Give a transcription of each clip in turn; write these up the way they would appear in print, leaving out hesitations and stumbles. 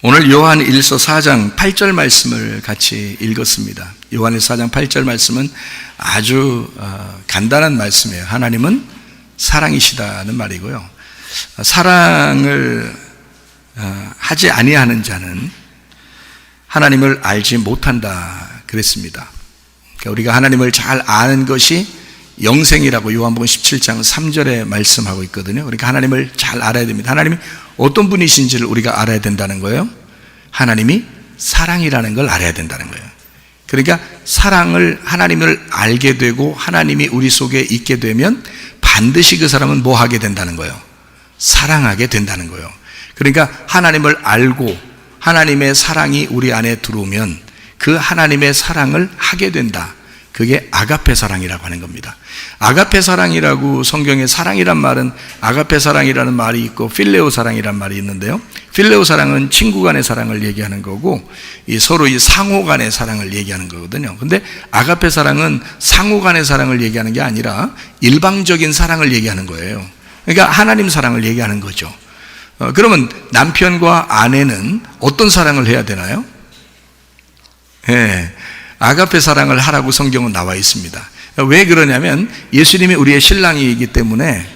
오늘 요한 1서 4장 8절 말씀을 같이 읽었습니다. 요한 4장 8절 말씀은 아주 간단한 말씀이에요. 하나님은 사랑이시다는 말이고요. 사랑을 하지 아니하는 자는 하나님을 알지 못한다 그랬습니다. 그러니까 우리가 하나님을 잘 아는 것이 영생이라고 요한복음 17장 3절에 말씀하고 있거든요. 그러니까 하나님을 잘 알아야 됩니다. 하나님이 어떤 분이신지를 우리가 알아야 된다는 거예요. 하나님이 사랑이라는 걸 알아야 된다는 거예요. 그러니까 하나님을 알게 되고 하나님이 우리 속에 있게 되면 반드시 그 사람은 뭐 하게 된다는 거예요? 사랑하게 된다는 거예요. 그러니까 하나님을 알고 하나님의 사랑이 우리 안에 들어오면 그 하나님의 사랑을 하게 된다. 그게 아가페 사랑이라고 하는 겁니다. 아가페 사랑이라고 성경에 사랑이란 말은 아가페 사랑이라는 말이 있고 필레오 사랑이란 말이 있는데요. 필레오 사랑은 친구 간의 사랑을 얘기하는 거고 서로 상호 간의 사랑을 얘기하는 거거든요. 근데 아가페 사랑은 상호 간의 사랑을 얘기하는 게 아니라 일방적인 사랑을 얘기하는 거예요. 그러니까 하나님 사랑을 얘기하는 거죠. 그러면 남편과 아내는 어떤 사랑을 해야 되나요? 아가페 사랑을 하라고 성경은 나와 있습니다. 왜 그러냐면 예수님이 우리의 신랑이기 때문에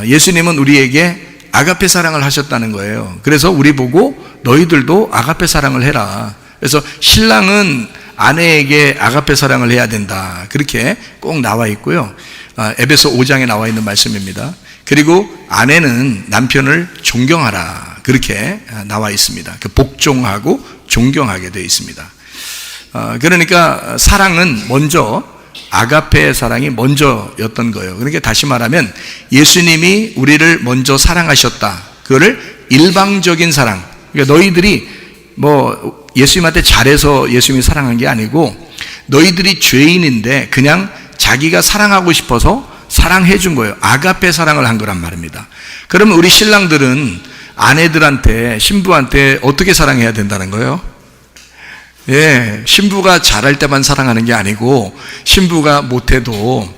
예수님은 우리에게 아가페 사랑을 하셨다는 거예요. 그래서 우리 보고 너희들도 아가페 사랑을 해라. 그래서 신랑은 아내에게 아가페 사랑을 해야 된다. 그렇게 꼭 나와 있고요. 에베소 5장에 나와 있는 말씀입니다. 그리고 아내는 남편을 존경하라. 그렇게 나와 있습니다. 복종하고 존경하게 되어 있습니다. 그러니까 사랑은 먼저 아가페의 사랑이 먼저였던 거예요. 그러니까 다시 말하면 예수님이 우리를 먼저 사랑하셨다. 그거를 일방적인 사랑. 그러니까 너희들이 뭐 예수님한테 잘해서 예수님이 사랑한 게 아니고 너희들이 죄인인데 그냥 자기가 사랑하고 싶어서 사랑해 준 거예요. 아가페 사랑을 한 거란 말입니다. 그러면 우리 신랑들은 아내들한테 신부한테 어떻게 사랑해야 된다는 거예요? 신부가 잘할 때만 사랑하는 게 아니고 신부가 못해도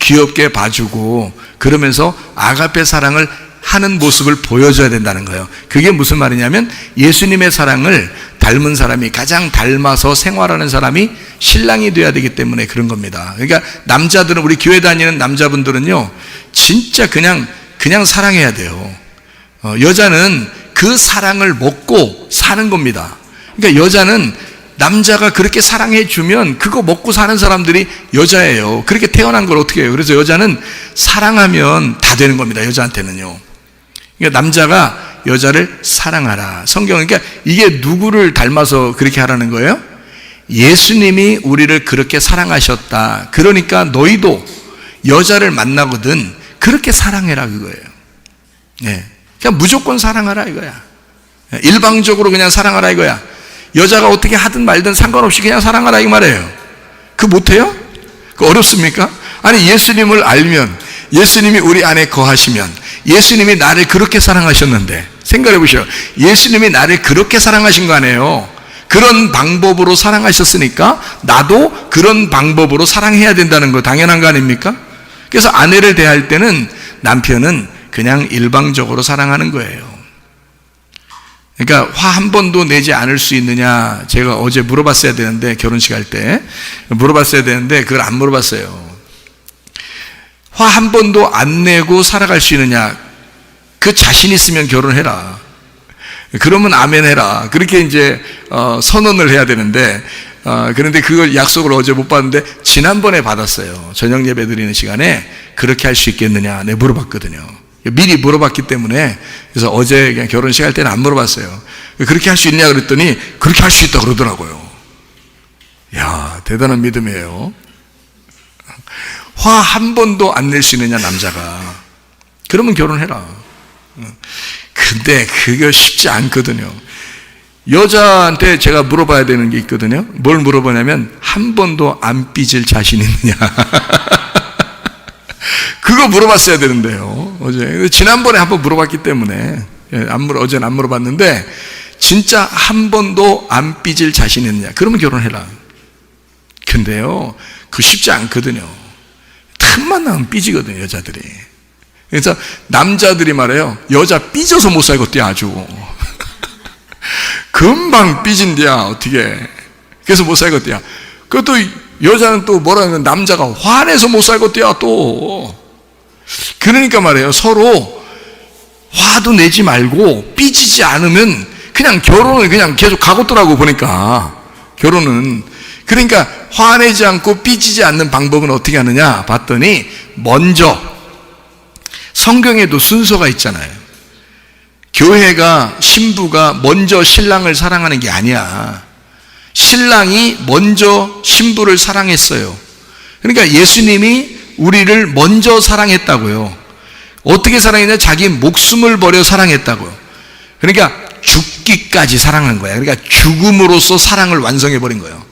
귀엽게 봐주고 그러면서 아가페 사랑을 하는 모습을 보여줘야 된다는 거예요. 그게 무슨 말이냐면 예수님의 사랑을 닮은 사람이 가장 닮아서 생활하는 사람이 신랑이 돼야 되기 때문에 그런 겁니다. 그러니까 남자들은 우리 교회 다니는 남자분들은요 진짜 그냥 사랑해야 돼요. 여자는 그 사랑을 먹고 사는 겁니다. 그러니까 여자는 남자가 그렇게 사랑해 주면 그거 먹고 사는 사람들이 여자예요. 그렇게 태어난 걸 어떻게 해요? 그래서 여자는 사랑하면 다 되는 겁니다. 여자한테는요. 그러니까 남자가 여자를 사랑하라. 성경은 그러니까 이게 누구를 닮아서 그렇게 하라는 거예요? 예수님이 우리를 그렇게 사랑하셨다. 그러니까 너희도 여자를 만나거든 그렇게 사랑해라 그거예요. 그냥 무조건 사랑하라 이거야. 일방적으로 그냥 사랑하라 이거야. 여자가 어떻게 하든 말든 상관없이 그냥 사랑하라 이 말이에요. 그거 못해요? 그거 어렵습니까? 아니 예수님을 알면 예수님이 우리 안에 거하시면 예수님이 나를 그렇게 사랑하셨는데 생각해 보시오. 예수님이 나를 그렇게 사랑하신 거 아니에요. 그런 방법으로 사랑하셨으니까 나도 그런 방법으로 사랑해야 된다는 거 당연한 거 아닙니까? 그래서 아내를 대할 때는 남편은 그냥 일방적으로 사랑하는 거예요. 그러니까 화 한 번도 내지 않을 수 있느냐 제가 어제 물어봤어야 되는데 결혼식 할 때 물어봤어야 되는데 그걸 안 물어봤어요. 화 한 번도 안 내고 살아갈 수 있느냐 그 자신 있으면 결혼해라. 그러면 아멘 해라. 그렇게 이제 선언을 해야 되는데 그런데 그걸 약속을 어제 못 받는데 지난번에 받았어요. 저녁 예배 드리는 시간에 그렇게 할 수 있겠느냐 내가 물어봤거든요. 미리 물어봤기 때문에 그래서 어제 그냥 결혼식 할 때는 안 물어봤어요. 그렇게 할 수 있냐 그랬더니 그렇게 할 수 있다 그러더라고요. 이야 대단한 믿음이에요. 화 한 번도 안 낼 수 있느냐 남자가. 그러면 결혼해라. 근데 그게 쉽지 않거든요. 여자한테 제가 물어봐야 되는 게 있거든요. 뭘 물어보냐면 한 번도 안 삐질 자신 있느냐. 그거 물어봤어야 되는데요. 어제 지난번에 한번 물어봤기 때문에 어제는 안 물어봤는데 진짜 한 번도 안 삐질 자신 있느냐. 그러면 결혼해라. 근데요 그거 쉽지 않거든요. 틈만 나면 삐지거든요 여자들이. 그래서 남자들이 말해요 여자 삐져서 못 살겠대 아주. 금방 삐진대야, 어떻게. 그래서 못 살겠대야. 그것도 여자는 또 뭐라 하면 남자가 화내서 못 살겠대야, 또. 그러니까 말이에요. 서로 화도 내지 말고 삐지지 않으면 그냥 결혼을 그냥 계속 가고더라고, 보니까. 결혼은. 그러니까 화내지 않고 삐지지 않는 방법은 어떻게 하느냐 봤더니, 먼저 성경에도 순서가 있잖아요. 교회가, 신부가 먼저 신랑을 사랑하는 게 아니야. 신랑이 먼저 신부를 사랑했어요. 그러니까 예수님이 우리를 먼저 사랑했다고요. 어떻게 사랑했냐? 자기 목숨을 버려 사랑했다고요. 그러니까 죽기까지 사랑한 거야. 그러니까 죽음으로써 사랑을 완성해버린 거예요.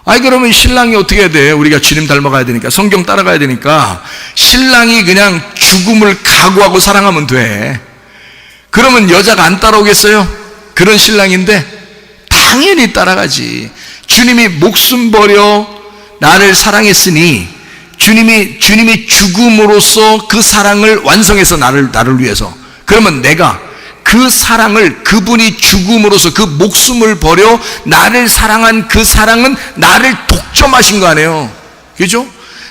아니, 그러면 신랑이 어떻게 해야 돼? 우리가 주님 닮아가야 되니까, 성경 따라가야 되니까, 신랑이 그냥 죽음을 각오하고 사랑하면 돼. 그러면 여자가 안 따라오겠어요? 그런 신랑인데 당연히 따라가지. 주님이 목숨 버려 나를 사랑했으니 주님이 죽음으로써 그 사랑을 완성해서 나를 위해서. 그러면 내가 그 사랑을, 그분이 죽음으로써 그 목숨을 버려 나를 사랑한 그 사랑은 나를 독점하신 거 아니에요. 그죠?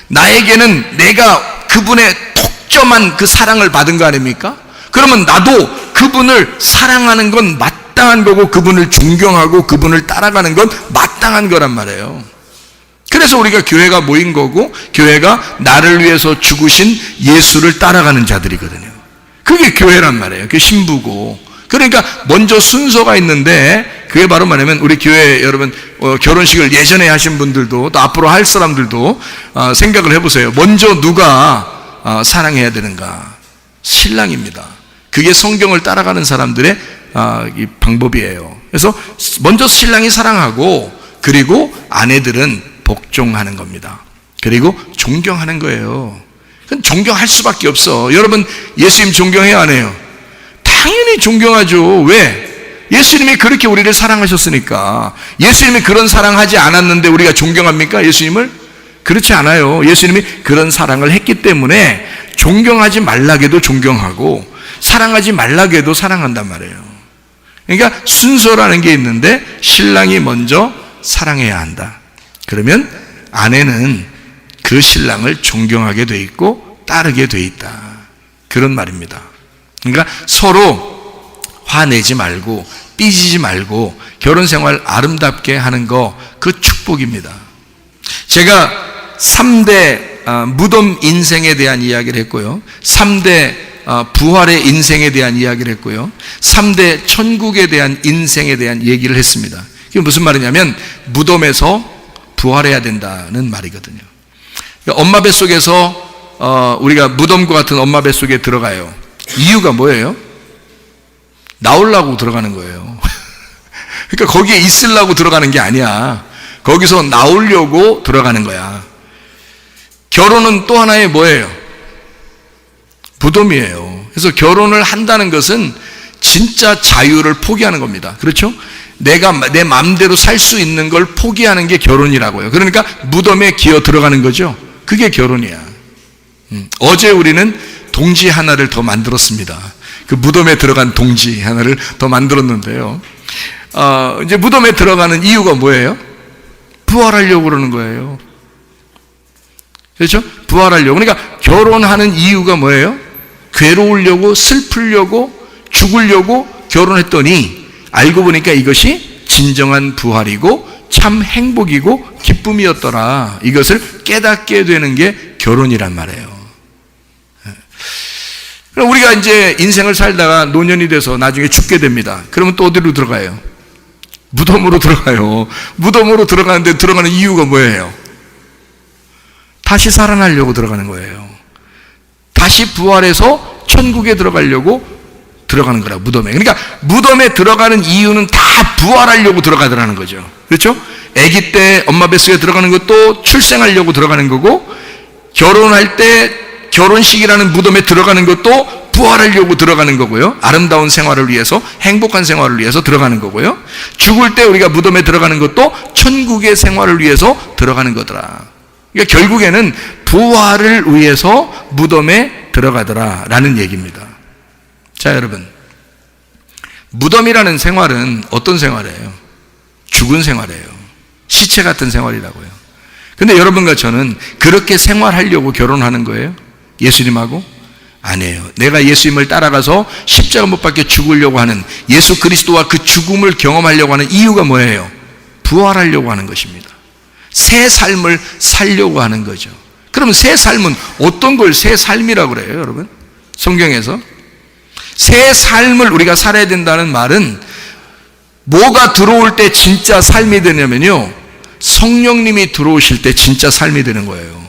나에게는 내가 그분의 독점한 그 사랑을 받은 거 아닙니까? 그러면 나도 그분을 사랑하는 건 마땅한 거고, 그분을 존경하고 그분을 따라가는 건 마땅한 거란 말이에요. 그래서 우리가 교회가 모인 거고, 교회가 나를 위해서 죽으신 예수를 따라가는 자들이거든요. 그게 교회란 말이에요. 그게 신부고. 그러니까 먼저 순서가 있는데, 그게 바로 말하면 우리 교회 여러분 결혼식을 예전에 하신 분들도 또 앞으로 할 사람들도 생각을 해보세요. 먼저 누가 사랑해야 되는가? 신랑입니다. 그게 성경을 따라가는 사람들의 이 방법이에요. 그래서 먼저 신랑이 사랑하고, 그리고 아내들은 복종하는 겁니다. 그리고 존경하는 거예요. 그건 존경할 수밖에 없어. 여러분, 예수님 존경해요, 안 해요? 당연히 존경하죠. 왜? 예수님이 그렇게 우리를 사랑하셨으니까. 예수님이 그런 사랑하지 않았는데 우리가 존경합니까? 예수님을? 그렇지 않아요. 예수님이 그런 사랑을 했기 때문에 존경하지 말라게도 존경하고, 사랑하지 말라게도 사랑한단 말이에요. 그러니까 순서라는 게 있는데, 신랑이 먼저 사랑해야 한다. 그러면 아내는 그 신랑을 존경하게 돼 있고 따르게 돼 있다. 그런 말입니다. 그러니까 서로 화내지 말고 삐지지 말고 결혼생활 아름답게 하는 거, 그 축복입니다. 제가 3대 무덤 인생에 대한 이야기를 했고요, 3대 부활의 인생에 대한 이야기를 했고요, 3대 천국에 대한 인생에 대한 얘기를 했습니다. 그게 무슨 말이냐면 무덤에서 부활해야 된다는 말이거든요. 엄마 뱃속에서 우리가 무덤과 같은 엄마 뱃속에 들어가요. 이유가 뭐예요? 나오려고 들어가는 거예요. 그러니까 거기에 있으려고 들어가는 게 아니야. 거기서 나오려고 들어가는 거야. 결혼은 또 하나의 뭐예요? 무덤이에요. 그래서 결혼을 한다는 것은 진짜 자유를 포기하는 겁니다. 그렇죠? 내가 내 마음대로 살 수 있는 걸 포기하는 게 결혼이라고요. 그러니까 무덤에 기어 들어가는 거죠. 그게 결혼이야. 어제 우리는 동지 하나를 더 만들었습니다. 그 무덤에 들어간 동지 하나를 더 만들었는데요. 이제 무덤에 들어가는 이유가 뭐예요? 부활하려고 그러는 거예요. 그렇죠? 부활하려고. 그러니까 결혼하는 이유가 뭐예요? 괴로우려고, 슬프려고, 죽으려고 결혼했더니 알고 보니까 이것이 진정한 부활이고 참 행복이고 기쁨이었더라. 이것을 깨닫게 되는 게 결혼이란 말이에요. 우리가 이제 인생을 살다가 노년이 돼서 나중에 죽게 됩니다. 그러면 또 어디로 들어가요? 무덤으로 들어가요. 무덤으로 들어가는데 들어가는 이유가 뭐예요? 다시 살아나려고 들어가는 거예요. 다시 부활해서 천국에 들어가려고 들어가는 거라, 무덤에. 그러니까 무덤에 들어가는 이유는 다 부활하려고 들어가더라는 거죠. 그렇죠? 아기 때 엄마 뱃속에 들어가는 것도 출생하려고 들어가는 거고, 결혼할 때 결혼식이라는 무덤에 들어가는 것도 부활하려고 들어가는 거고요. 아름다운 생활을 위해서, 행복한 생활을 위해서 들어가는 거고요. 죽을 때 우리가 무덤에 들어가는 것도 천국의 생활을 위해서 들어가는 거더라. 그러니까 결국에는 부활을 위해서 무덤에 들어가더라 라는 얘기입니다. 자, 여러분, 무덤이라는 생활은 어떤 생활이에요? 죽은 생활이에요. 시체 같은 생활이라고요. 근데 여러분과 저는 그렇게 생활하려고 결혼하는 거예요? 예수님하고? 아니에요. 내가 예수님을 따라가서 십자가 못 박혀 죽으려고 하는, 예수 그리스도와 그 죽음을 경험하려고 하는 이유가 뭐예요? 부활하려고 하는 것입니다. 새 삶을 살려고 하는 거죠. 그러면 새 삶은 어떤 걸 새 삶이라고 그래요, 여러분? 성경에서 새 삶을 우리가 살아야 된다는 말은 뭐가 들어올 때 진짜 삶이 되냐면요, 성령님이 들어오실 때 진짜 삶이 되는 거예요.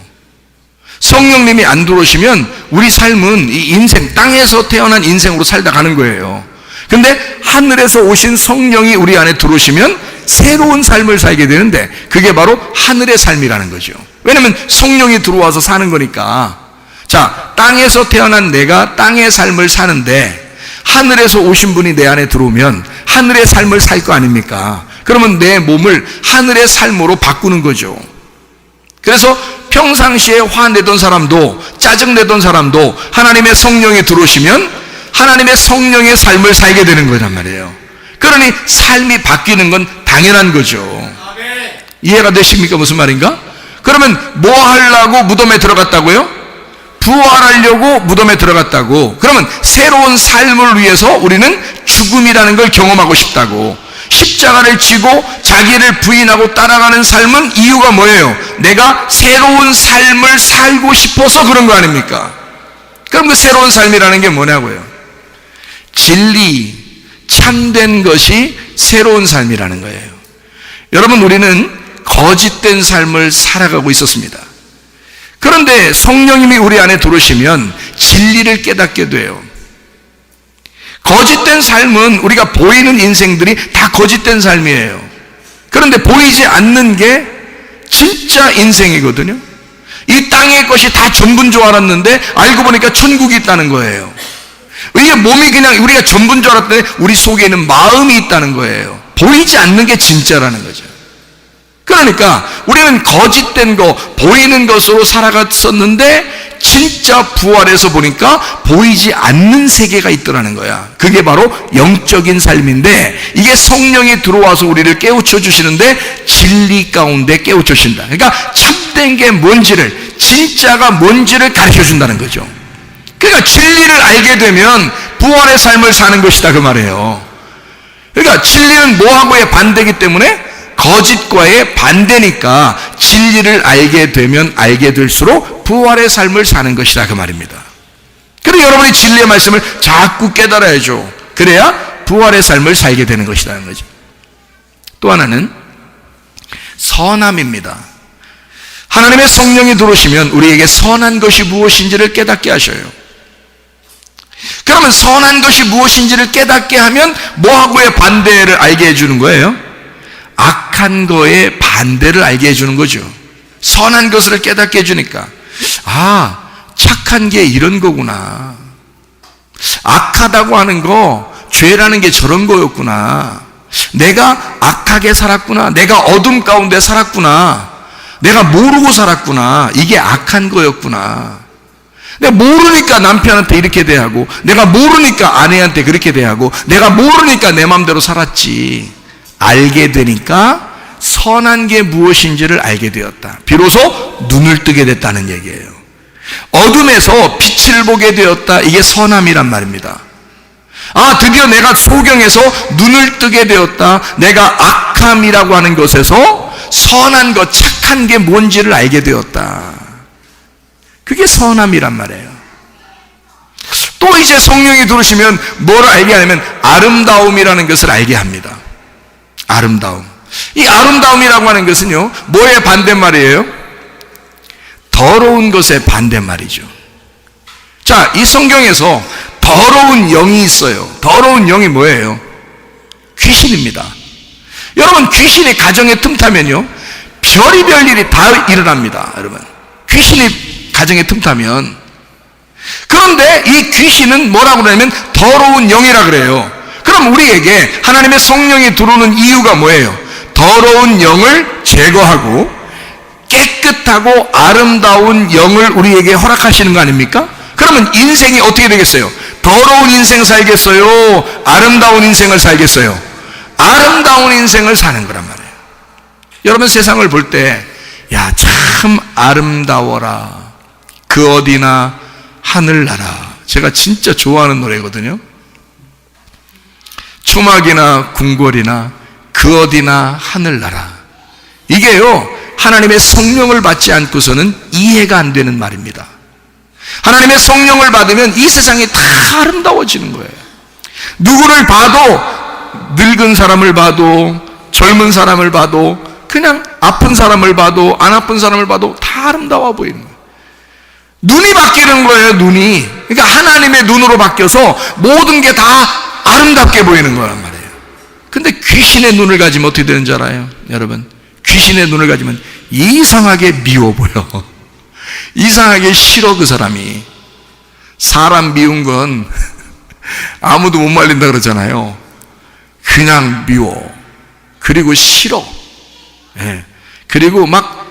성령님이 안 들어오시면 우리 삶은 이 인생, 땅에서 태어난 인생으로 살다 가는 거예요. 근데 하늘에서 오신 성령이 우리 안에 들어오시면 새로운 삶을 살게 되는데, 그게 바로 하늘의 삶이라는 거죠. 왜냐하면 성령이 들어와서 사는 거니까. 자, 땅에서 태어난 내가 땅의 삶을 사는데 하늘에서 오신 분이 내 안에 들어오면 하늘의 삶을 살 거 아닙니까? 그러면 내 몸을 하늘의 삶으로 바꾸는 거죠. 그래서 평상시에 화내던 사람도, 짜증내던 사람도 하나님의 성령이 들어오시면 하나님의 성령의 삶을 살게 되는 거란 말이에요. 그러니 삶이 바뀌는 건 당연한 거죠. 이해가 되십니까? 무슨 말인가? 그러면 뭐 하려고 무덤에 들어갔다고요? 부활하려고 무덤에 들어갔다고. 그러면 새로운 삶을 위해서 우리는 죽음이라는 걸 경험하고 싶다고. 십자가를 지고 자기를 부인하고 따라가는 삶은 이유가 뭐예요? 내가 새로운 삶을 살고 싶어서 그런 거 아닙니까? 그럼 그 새로운 삶이라는 게 뭐냐고요? 진리, 참된 것이 새로운 삶이라는 거예요. 여러분, 우리는 거짓된 삶을 살아가고 있었습니다. 그런데 성령님이 우리 안에 들어오시면 진리를 깨닫게 돼요. 거짓된 삶은 우리가 보이는 인생들이 다 거짓된 삶이에요. 그런데 보이지 않는 게 진짜 인생이거든요. 이 땅의 것이 다 전부인 줄 알았는데 알고 보니까 천국이 있다는 거예요. 이게 몸이 그냥 우리가 전부인 줄 알았더니 우리 속에는 마음이 있다는 거예요. 보이지 않는 게 진짜라는 거죠. 그러니까 우리는 거짓된 거, 보이는 것으로 살아갔었는데 진짜 부활해서 보니까 보이지 않는 세계가 있더라는 거야. 그게 바로 영적인 삶인데, 이게 성령이 들어와서 우리를 깨우쳐 주시는데 진리 가운데 깨우쳐 주신다. 그러니까 참된 게 뭔지를, 진짜가 뭔지를 가르쳐 준다는 거죠. 그러니까 진리를 알게 되면 부활의 삶을 사는 것이다, 그 말이에요. 그러니까 진리는 뭐하고의 반대이기 때문에 거짓과의 반대니까 진리를 알게 되면 알게 될수록 부활의 삶을 사는 것이다, 그 말입니다. 그래서 여러분이 진리의 말씀을 자꾸 깨달아야죠. 그래야 부활의 삶을 살게 되는 것이라는 거죠. 또 하나는 선함입니다. 하나님의 성령이 들어오시면 우리에게 선한 것이 무엇인지를 깨닫게 하셔요. 그러면 선한 것이 무엇인지를 깨닫게 하면 뭐하고의 반대를 알게 해주는 거예요? 악한 거에 반대를 알게 해주는 거죠. 선한 것을 깨닫게 해주니까, 아, 착한 게 이런 거구나. 악하다고 하는 거, 죄라는 게 저런 거였구나. 내가 악하게 살았구나. 내가 어둠 가운데 살았구나. 내가 모르고 살았구나. 이게 악한 거였구나. 내가 모르니까 남편한테 이렇게 대하고, 내가 모르니까 아내한테 그렇게 대하고, 내가 모르니까 내 마음대로 살았지. 알게 되니까 선한 게 무엇인지를 알게 되었다. 비로소 눈을 뜨게 됐다는 얘기예요. 어둠에서 빛을 보게 되었다. 이게 선함이란 말입니다. 아, 드디어 내가 소경에서 눈을 뜨게 되었다. 내가 악함이라고 하는 것에서 선한 것, 착한 게 뭔지를 알게 되었다. 그게 선함이란 말이에요. 또 이제 성령이 들어오시면 뭘 알게 하냐면 아름다움이라는 것을 알게 합니다. 아름다움. 이 아름다움이라고 하는 것은요, 뭐의 반대말이에요? 더러운 것의 반대말이죠. 자, 이 성경에서 더러운 영이 있어요. 더러운 영이 뭐예요? 귀신입니다. 여러분, 귀신이 가정에 틈타면요, 별의별 일이 다 일어납니다. 여러분, 귀신이 가정에 틈타면. 그런데 이 귀신은 뭐라고 그러냐면 더러운 영이라 그래요. 그럼 우리에게 하나님의 성령이 들어오는 이유가 뭐예요? 더러운 영을 제거하고 깨끗하고 아름다운 영을 우리에게 허락하시는 거 아닙니까? 그러면 인생이 어떻게 되겠어요? 더러운 인생 살겠어요? 아름다운 인생을 살겠어요? 아름다운 인생을 사는 거란 말이에요. 여러분, 세상을 볼 때 야, 참 아름다워라 그 어디나 하늘나라, 제가 진짜 좋아하는 노래거든요. 초막이나 궁궐이나 그 어디나 하늘나라. 이게요, 하나님의 성령을 받지 않고서는 이해가 안 되는 말입니다. 하나님의 성령을 받으면 이 세상이 다 아름다워지는 거예요. 누구를 봐도, 늙은 사람을 봐도, 젊은 사람을 봐도, 그냥 아픈 사람을 봐도, 안 아픈 사람을 봐도 다 아름다워 보이는 거예요. 눈이 바뀌는 거예요, 눈이. 그러니까 하나님의 눈으로 바뀌어서 모든 게 다 아름답게 보이는 거란 말이에요. 근데 귀신의 눈을 가지면 어떻게 되는 줄 알아요? 여러분, 귀신의 눈을 가지면 이상하게 미워 보여. 이상하게 싫어. 그 사람이. 사람 미운 건 아무도 못 말린다 그러잖아요. 그냥 미워. 그리고 싫어. 예. 그리고 막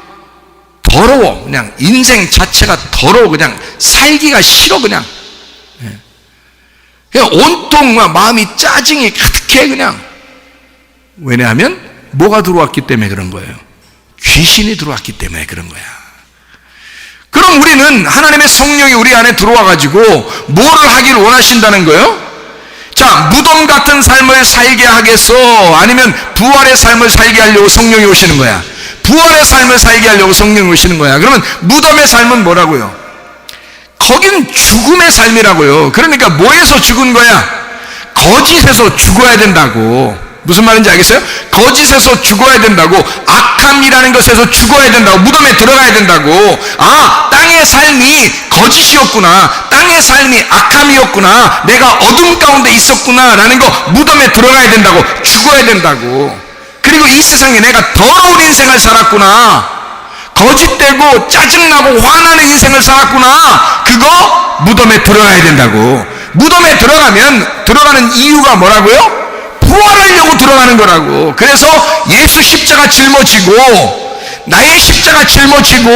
더러워. 그냥 인생 자체가 더러워. 그냥 살기가 싫어. 그냥. 예. 그냥 온통 마음이 짜증이 가득해. 그냥. 왜냐하면 뭐가 들어왔기 때문에 그런 거예요. 귀신이 들어왔기 때문에 그런 거야. 그럼 우리는 하나님의 성령이 우리 안에 들어와가지고 뭐를 하길 원하신다는 거예요? 자, 무덤 같은 삶을 살게 하겠어? 아니면 부활의 삶을 살게 하려고 성령이 오시는 거야? 부활의 삶을 살게 하려고 성령이 오시는 거야. 그러면 무덤의 삶은 뭐라고요? 거긴 죽음의 삶이라고요. 그러니까 뭐에서 죽은 거야? 거짓에서 죽어야 된다고. 무슨 말인지 알겠어요? 거짓에서 죽어야 된다고. 악함이라는 것에서 죽어야 된다고. 무덤에 들어가야 된다고. 아, 땅의 삶이 거짓이었구나, 땅의 삶이 악함이었구나, 내가 어둠 가운데 있었구나 라는 거 무덤에 들어가야 된다고. 죽어야 된다고. 그리고 이 세상에 내가 더러운 인생을 살았구나, 거짓되고 짜증나고 화나는 인생을 살았구나, 그거 무덤에 들어가야 된다고. 무덤에 들어가는 이유가 뭐라고요? 부활하려고 들어가는 거라고. 그래서 예수 십자가 짊어지고, 나의 십자가 짊어지고,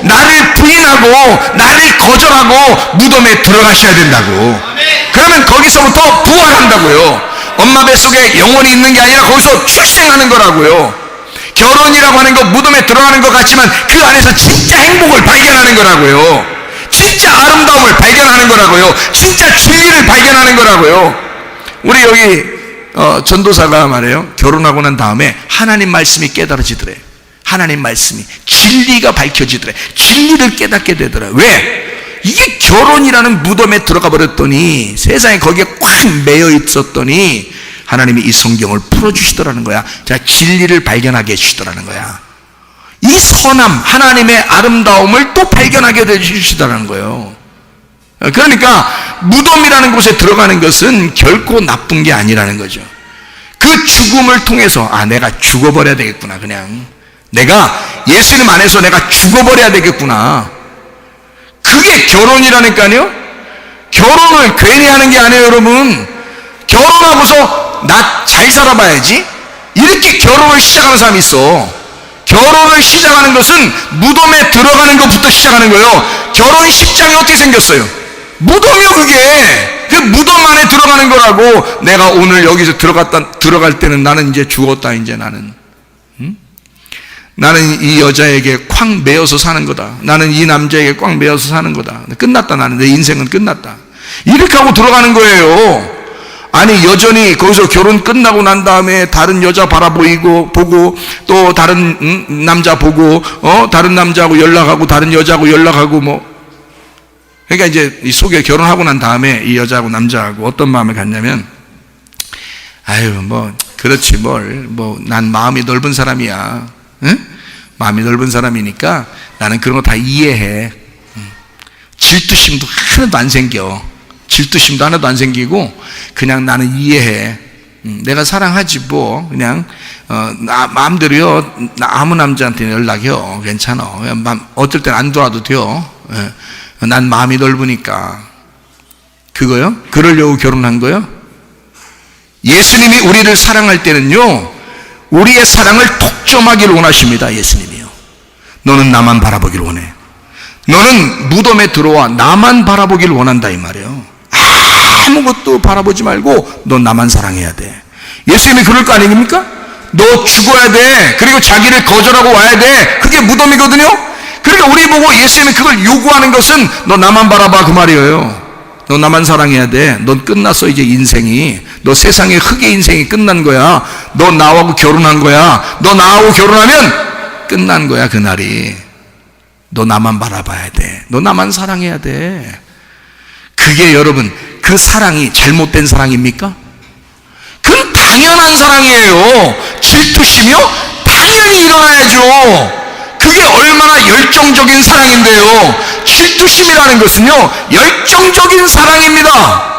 나를 부인하고 나를 거절하고 무덤에 들어가셔야 된다고. 그러면 거기서부터 부활한다고요. 엄마 뱃속에 영혼이 있는 게 아니라 거기서 출생하는 거라고요. 결혼이라고 하는 거 무덤에 들어가는 것 같지만 그 안에서 진짜 행복을 발견하는 거라고요. 진짜 아름다움을 발견하는 거라고요. 진짜 진리를 발견하는 거라고요. 우리 여기 전도사가 말해요, 결혼하고 난 다음에 하나님 말씀이 깨달아지더래. 하나님 말씀이, 진리가 밝혀지더래. 진리를 깨닫게 되더래. 왜? 이게 결혼이라는 무덤에 들어가 버렸더니, 세상에 거기에 꽉 매여 있었더니 하나님이 이 성경을 풀어주시더라는 거야. 자, 진리를 발견하게 해주시더라는 거야. 이 선함, 하나님의 아름다움을 또 발견하게 해주시더라는 거예요. 그러니까 무덤이라는 곳에 들어가는 것은 결코 나쁜 게 아니라는 거죠. 그 죽음을 통해서, 아, 내가 죽어버려야 되겠구나. 그냥 내가 예수님 안에서 내가 죽어버려야 되겠구나. 그게 결혼이라니까요. 결혼을 괜히 하는 게 아니에요, 여러분. 결혼하고서 나 잘 살아봐야지, 이렇게 결혼을 시작하는 사람이 있어. 결혼을 시작하는 것은 무덤에 들어가는 것부터 시작하는 거예요. 결혼식장이 어떻게 생겼어요? 무덤이요. 그게 그 무덤 안에 들어가는 거라고. 내가 오늘 여기서 들어갈 때는 나는 이제 죽었다. 이제 나는 나는 이 여자에게 꽉 매여서 사는 거다. 나는 이 남자에게 꽉 매여서 사는 거다. 끝났다. 나는 내 인생은 끝났다. 이렇게 하고 들어가는 거예요. 아니, 여전히 거기서 결혼 끝나고 난 다음에 다른 여자 보고 또 다른 남자 보고, 다른 남자하고 연락하고 다른 여자하고 연락하고 뭐. 그러니까 이제 이 속에 결혼하고 난 다음에 이 여자하고 남자하고 어떤 마음을 갖냐면, 아유, 뭐 그렇지 뭘, 뭐 난 마음이 넓은 사람이야. 응? 마음이 넓은 사람이니까 나는 그런 거 다 이해해. 질투심도 하나도 안 생겨. 질투심도 하나도 안 생기고 그냥 나는 이해해. 내가 사랑하지 뭐. 그냥 나 마음대로요. 나 아무 남자한테 연락해요. 괜찮아. 어떨 땐 안 도와도 돼요. 난 마음이 넓으니까. 그거요? 그러려고 결혼한 거요? 예수님이 우리를 사랑할 때는요, 우리의 사랑을 독점하기를 원하십니다. 예수님이요. 너는 나만 바라보기를 원해. 너는 무덤에 들어와 나만 바라보기를 원한다, 이 말이에요. 아무것도 바라보지 말고 너 나만 사랑해야 돼. 예수님이 그럴 거 아닙니까? 너 죽어야 돼. 그리고 자기를 거절하고 와야 돼. 그게 무덤이거든요. 그러니까 우리 보고 예수님이 그걸 요구하는 것은 너 나만 바라봐 그 말이에요. 너 나만 사랑해야 돼. 넌 끝났어 이제 인생이. 너 세상의 흙의 인생이 끝난 거야. 너 나하고 결혼한 거야. 너 나하고 결혼하면 끝난 거야 그날이. 너 나만 바라봐야 돼. 너 나만 사랑해야 돼. 그게 여러분 그 사랑이 잘못된 사랑입니까? 그건 당연한 사랑이에요. 질투심이요? 당연히 일어나야죠. 그게 얼마나 열정적인 사랑인데요. 질투심이라는 것은요 열정적인 사랑입니다.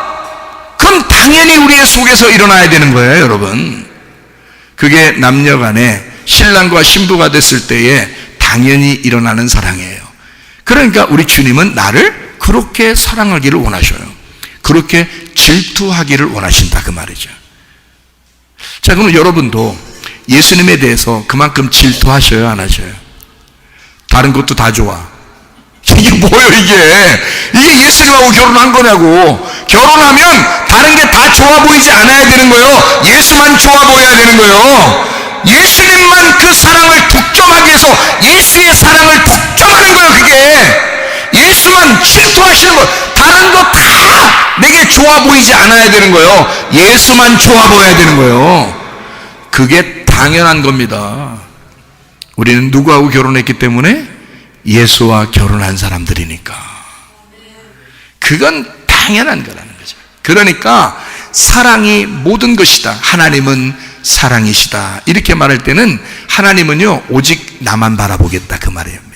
그건 당연히 우리의 속에서 일어나야 되는 거예요 여러분. 그게 남녀간에 신랑과 신부가 됐을 때에 당연히 일어나는 사랑이에요. 그러니까 우리 주님은 나를 그렇게 사랑하기를 원하셔요. 그렇게 질투하기를 원하신다 그 말이죠. 자, 그럼 여러분도 예수님에 대해서 그만큼 질투하셔요 안 하셔요? 다른 것도 다 좋아. 이게 뭐예요 이게 예수님하고 결혼한 거냐고. 결혼하면 다른 게 다 좋아 보이지 않아야 되는 거예요. 예수만 좋아 보여야 되는 거예요. 예수님만 그 사랑을 독점하기 위해서 예수의 사랑을 독점하는 거예요. 그게 예수만 질투하시는 거예요. 다른 거 다 내게 좋아 보이지 않아야 되는 거예요. 예수만 좋아 보여야 되는 거예요. 그게 당연한 겁니다. 우리는 누구하고 결혼했기 때문에? 예수와 결혼한 사람들이니까. 그건 당연한 거라는 거죠. 그러니까 사랑이 모든 것이다. 하나님은 사랑이시다. 이렇게 말할 때는 하나님은요 오직 나만 바라보겠다 그 말입니다.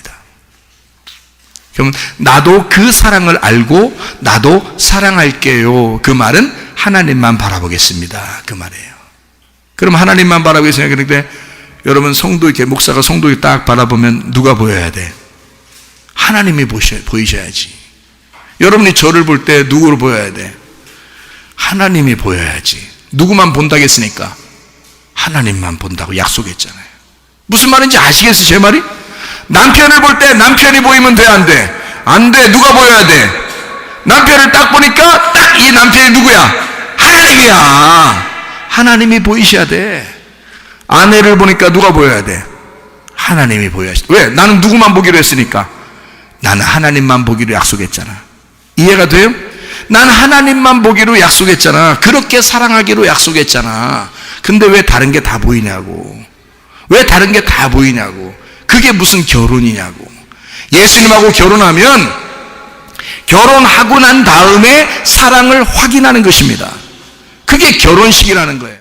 그럼 나도 그 사랑을 알고 나도 사랑할게요. 그 말은 하나님만 바라보겠습니다 그 말이에요. 그럼 하나님만 바라보겠습니다. 그런데 여러분 성도 이렇게 목사가 성도 이렇게 딱 바라보면 누가 보여야 돼? 하나님이 보이셔야지. 여러분이 저를 볼 때 누구로 보여야 돼? 하나님이 보여야지. 누구만 본다고 했으니까 하나님만 본다고 약속했잖아요. 무슨 말인지 아시겠어요 제 말이? 남편을 볼 때 남편이 보이면 돼 안 돼? 안 돼. 누가 보여야 돼? 남편을 딱 보니까 딱 이 남편이 누구야? 하나님이야. 하나님이 보이셔야 돼. 아내를 보니까 누가 보여야 돼? 하나님이 보여야지. 왜? 나는 누구만 보기로 했으니까. 나는 하나님만 보기로 약속했잖아. 이해가 돼요? 난 하나님만 보기로 약속했잖아. 그렇게 사랑하기로 약속했잖아. 근데 왜 다른 게 다 보이냐고. 왜 다른 게 다 보이냐고. 그게 무슨 결혼이냐고. 예수님하고 결혼하면 결혼하고 난 다음에 사랑을 확인하는 것입니다. 그게 결혼식이라는 거예요.